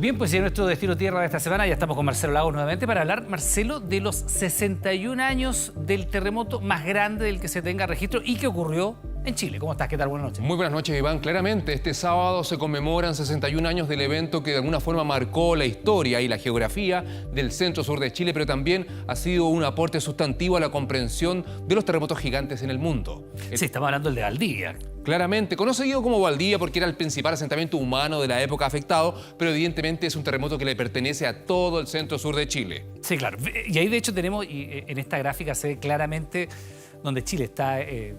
Bien, pues en nuestro Destino Tierra de esta semana ya estamos con Marcelo Lagos nuevamente para hablar, Marcelo, de los 61 años del terremoto más grande del que se tenga registro y que ocurrió en Chile. ¿Cómo estás? ¿Qué tal? Buenas noches. Muy buenas noches, Iván. Claramente, este sábado se conmemoran 61 años del evento que de alguna forma marcó la historia y la geografía del centro-sur de Chile, pero también ha sido un aporte sustantivo a la comprensión de los terremotos gigantes en el mundo. Sí, estamos hablando del de Valdivia. Claramente, conocido como Valdivia porque era el principal asentamiento humano de la época afectado, pero evidentemente es un terremoto que le pertenece a todo el centro-sur de Chile. Sí, claro. Y ahí de hecho tenemos, en esta gráfica se ve claramente donde Chile está,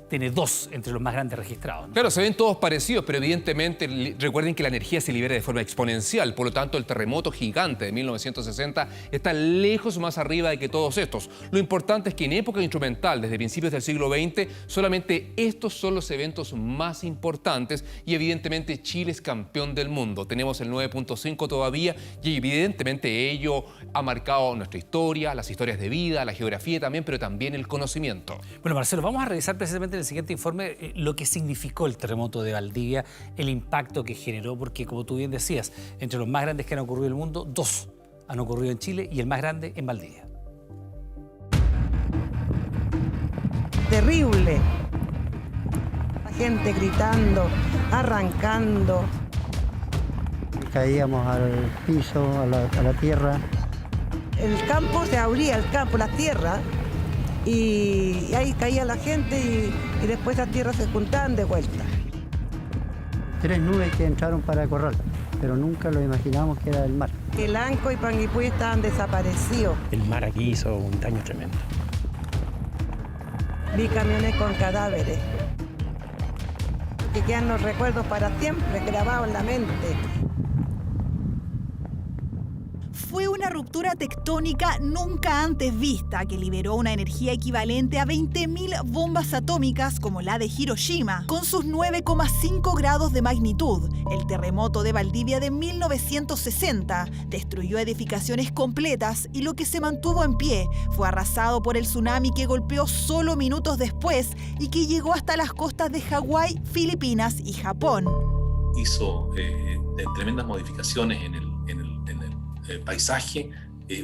tiene dos entre los más grandes registrados, ¿no? Claro, se ven todos parecidos, pero evidentemente recuerden que la energía se libera de forma exponencial. Por lo tanto, el terremoto gigante de 1960 está lejos más arriba de que todos estos. Lo importante es que en época instrumental, desde principios del siglo XX, solamente estos son los eventos más importantes y evidentemente Chile es campeón del mundo. Tenemos el 9.5 todavía y evidentemente ello ha marcado nuestra historia, las historias de vida, la geografía también, pero también el conocimiento. Bueno, Marcelo, vamos a revisar precisamente en el siguiente informe lo que significó el terremoto de Valdivia, el impacto que generó, porque como tú bien decías, entre los más grandes que han ocurrido en el mundo, dos han ocurrido en Chile y el más grande en Valdivia. Terrible. La gente gritando, arrancando. Caíamos al piso, a la tierra. El campo se abría, la tierra, y ahí caía la gente y después las tierras se juntaban de vuelta. 3 nubes que entraron para Corral, pero nunca lo imaginamos que era el mar. El Anco y Panguipulli estaban desaparecidos. El mar aquí hizo un daño tremendo. Vi camiones con cadáveres. Que quedan los recuerdos para siempre grabados en la mente. Fue una ruptura tectónica nunca antes vista que liberó una energía equivalente a 20.000 bombas atómicas como la de Hiroshima. Con sus 9,5 grados de magnitud, el terremoto de Valdivia de 1960 destruyó edificaciones completas y lo que se mantuvo en pie fue arrasado por el tsunami que golpeó solo minutos después y que llegó hasta las costas de Hawái, Filipinas y Japón. Hizo tremendas modificaciones en el paisaje,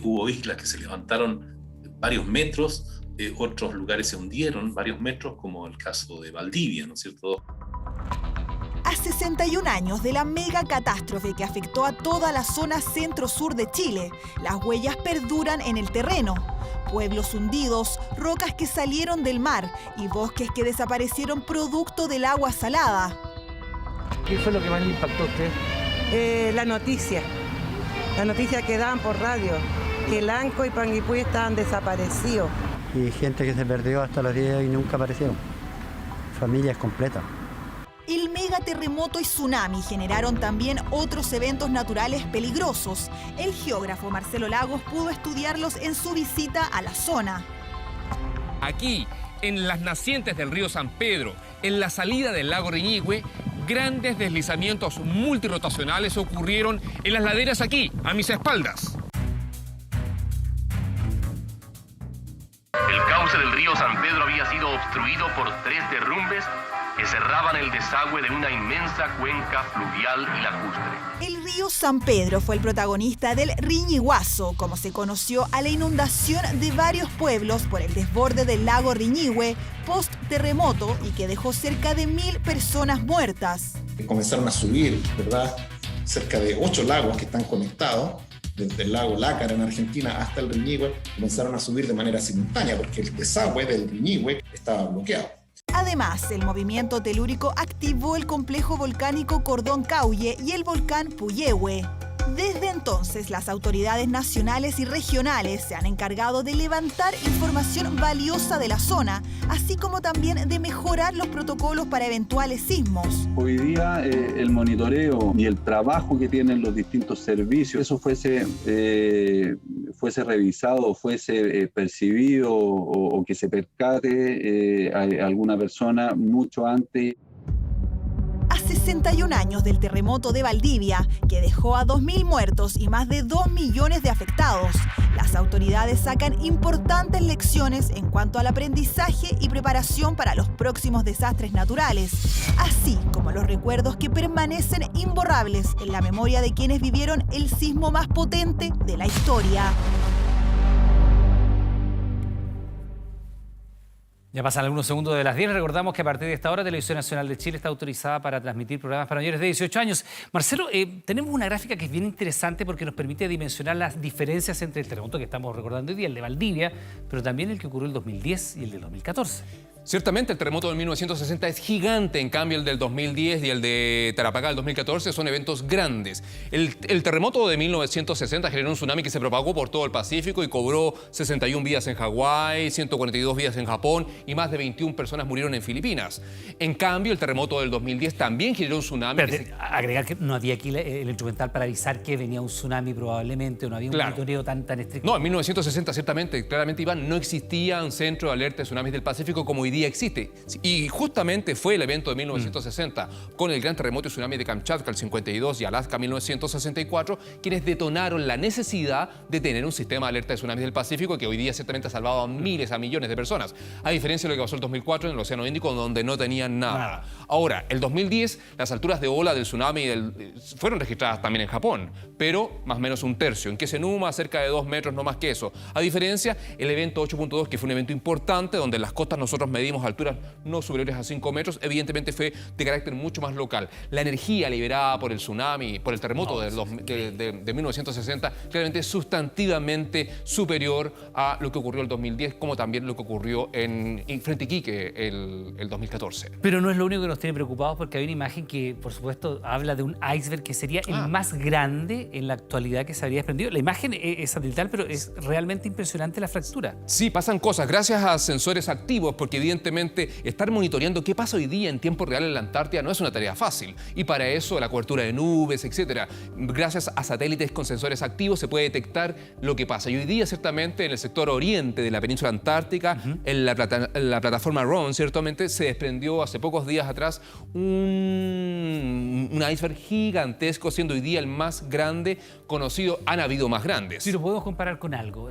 hubo islas que se levantaron varios metros, otros lugares se hundieron varios metros, como el caso de Valdivia, ¿no es cierto? A 61 años de la mega catástrofe que afectó a toda la zona centro-sur de Chile, las huellas perduran en el terreno. Pueblos hundidos, rocas que salieron del mar y bosques que desaparecieron producto del agua salada. ¿Qué fue lo que más le impactó a usted? La noticia que daban por radio, que el Anco y Panguipulli estaban desaparecidos. Y gente que se perdió hasta los días y nunca apareció. Familias completas. El megaterremoto y tsunami generaron también otros eventos naturales peligrosos. El geógrafo Marcelo Lagos pudo estudiarlos en su visita a la zona. Aquí, en las nacientes del río San Pedro, en la salida del lago Riñihue, grandes deslizamientos multirotacionales ocurrieron en las laderas aquí, a mis espaldas. El cauce del río San Pedro había sido obstruido por 3 derrumbes que cerraban el desagüe de una inmensa cuenca fluvial y lacustre. El río San Pedro fue el protagonista del Riñiguazo, como se conoció a la inundación de varios pueblos por el desborde del lago Riñihue post-terremoto y que dejó cerca de 1.000 personas muertas. Comenzaron a subir, ¿verdad? Cerca de 8 lagos que están conectados, desde el lago Lácara en Argentina hasta el Riñihue, comenzaron a subir de manera simultánea porque el desagüe del Riñihue estaba bloqueado. Además, el movimiento telúrico activó el complejo volcánico Cordón Caulle y el volcán Puyehue. Desde entonces, las autoridades nacionales y regionales se han encargado de levantar información valiosa de la zona, así como también de mejorar los protocolos para eventuales sismos. Hoy día el monitoreo y el trabajo que tienen los distintos servicios, eso fuese revisado, fuese percibido o que se percate a alguna persona mucho antes. A 61 años del terremoto de Valdivia, que dejó a 2.000 muertos y más de 2 millones de afectados, las autoridades sacan importantes lecciones en cuanto al aprendizaje y preparación para los próximos desastres naturales, así como los recuerdos que permanecen imborrables en la memoria de quienes vivieron el sismo más potente de la historia. Ya pasan algunos segundos de las 10. Recordamos que a partir de esta hora Televisión Nacional de Chile está autorizada para transmitir programas para mayores de 18 años. Marcelo, tenemos una gráfica que es bien interesante porque nos permite dimensionar las diferencias entre el terremoto que estamos recordando hoy día, el de Valdivia, pero también el que ocurrió en el 2010 y el del 2014. Ciertamente el terremoto del 1960 es gigante, en cambio el del 2010 y el de Tarapacá del 2014 son eventos grandes. El terremoto de 1960 generó un tsunami que se propagó por todo el Pacífico y cobró 61 vidas en Hawái, 142 vidas en Japón y más de 21 personas murieron en Filipinas. En cambio, el terremoto del 2010 también generó un tsunami. Agregar que no había aquí el instrumental para avisar que venía un tsunami probablemente, o no había un monitoreo tan estricto. No, en 1960 ciertamente, claramente, Iván, no existía un centro de alerta de tsunamis del Pacífico como hoy día existe. Y justamente fue el evento de 1960, con el gran terremoto y tsunami de Kamchatka, el 52, y Alaska, 1964, quienes detonaron la necesidad de tener un sistema de alerta de tsunamis del Pacífico que hoy día ciertamente ha salvado a miles, a millones de personas. A diferencia de lo que pasó en el 2004 en el Océano Índico, donde no tenían nada. Ahora, el 2010, las alturas de ola del tsunami fueron registradas también en Japón, pero más o menos un tercio. En Kesenuma, cerca de 2 metros, no más que eso. A diferencia, el evento 8.2, que fue un evento importante, donde en las costas nosotros medimos alturas no superiores a 5 metros, evidentemente fue de carácter mucho más local. La energía liberada por el tsunami, por el terremoto de 1960, claramente es sustantivamente superior a lo que ocurrió en el 2010, como también lo que ocurrió en frente a Iquique el 2014. Pero no es lo único que nos tiene preocupados, porque hay una imagen que, por supuesto, habla de un iceberg que sería el más grande en la actualidad que se habría desprendido. La imagen es satelital, pero es realmente impresionante la fractura. Sí, pasan cosas gracias a sensores activos, porque evidentemente estar monitoreando qué pasa hoy día en tiempo real en la Antártida no es una tarea fácil. Y para eso la cobertura de nubes, etcétera, gracias a satélites con sensores activos se puede detectar lo que pasa. Y hoy día ciertamente en el sector oriente de la península antártica, en la plataforma Rowan, ciertamente se desprendió hace pocos días atrás un iceberg gigantesco, siendo hoy día el más grande conocido. Han habido más grandes. Si lo podemos comparar con algo.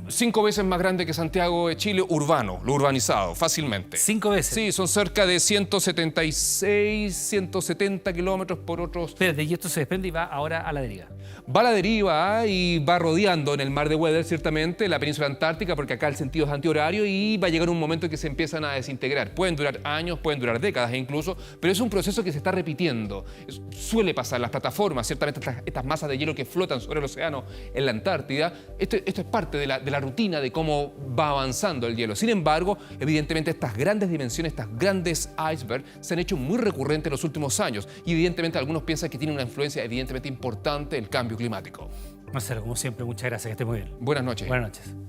5 veces más grande que Santiago de Chile, urbano, lo urbanizado, fácilmente. 5 veces. Sí, son cerca de 176, 170 kilómetros por otros. Espérate, y esto se desprende y va ahora a la deriva. Va a la deriva y va rodeando en el mar de Weddell, ciertamente, la península antártica, porque acá el sentido es antihorario y va a llegar un momento en que se empiezan a desintegrar. Pueden durar años, pueden durar décadas incluso, pero es un proceso que se está repitiendo. Suele pasar, las plataformas, ciertamente estas masas de hielo que flotan sobre el océano en la Antártida, esto es parte de la rutina de cómo va avanzando el hielo. Sin embargo, evidentemente estas grandes dimensiones, estas grandes icebergs se han hecho muy recurrentes en los últimos años y evidentemente algunos piensan que tiene una influencia evidentemente importante el cambio climático. Marcelo, como siempre, muchas gracias, que esté muy bien. Buenas noches. Buenas noches.